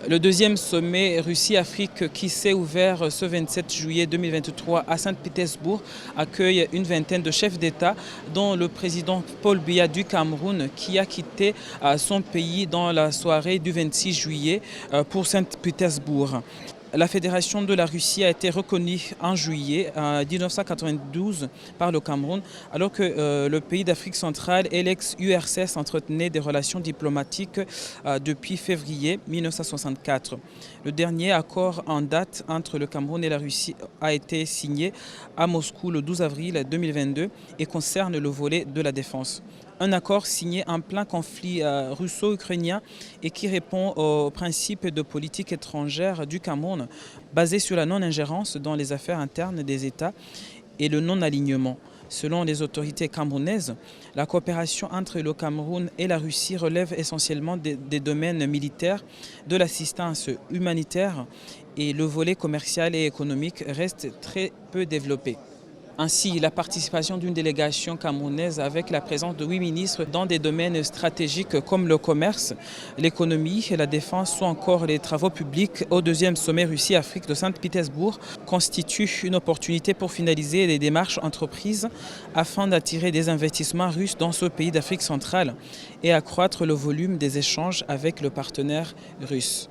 Le deuxième sommet Russie-Afrique qui s'est ouvert ce 27 juillet 2023 à Saint-Pétersbourg accueille une vingtaine de chefs d'État, dont le président Paul Biya du Cameroun qui a quitté son pays dans la soirée du 26 juillet pour Saint-Pétersbourg. La Fédération de la Russie a été reconnue en juillet 1992 par le Cameroun, alors que le pays d'Afrique centrale et l'ex-URSS entretenaient des relations diplomatiques depuis février 1964. Le dernier accord en date entre le Cameroun et la Russie a été signé à Moscou le 12 avril 2022 et concerne le volet de la défense. Un accord signé en plein conflit russo-ukrainien et qui répond aux principes de politique étrangère du Cameroun, basé sur la non-ingérence dans les affaires internes des États et le non-alignement. Selon les autorités camerounaises, la coopération entre le Cameroun et la Russie relève essentiellement des domaines militaires, de l'assistance humanitaire, et le volet commercial et économique reste très peu développé. Ainsi, la participation d'une délégation camerounaise avec la présence de 8 ministres dans des domaines stratégiques comme le commerce, l'économie, la défense ou encore les travaux publics au deuxième sommet Russie-Afrique de Saint-Pétersbourg constitue une opportunité pour finaliser les démarches entreprises afin d'attirer des investissements russes dans ce pays d'Afrique centrale et accroître le volume des échanges avec le partenaire russe.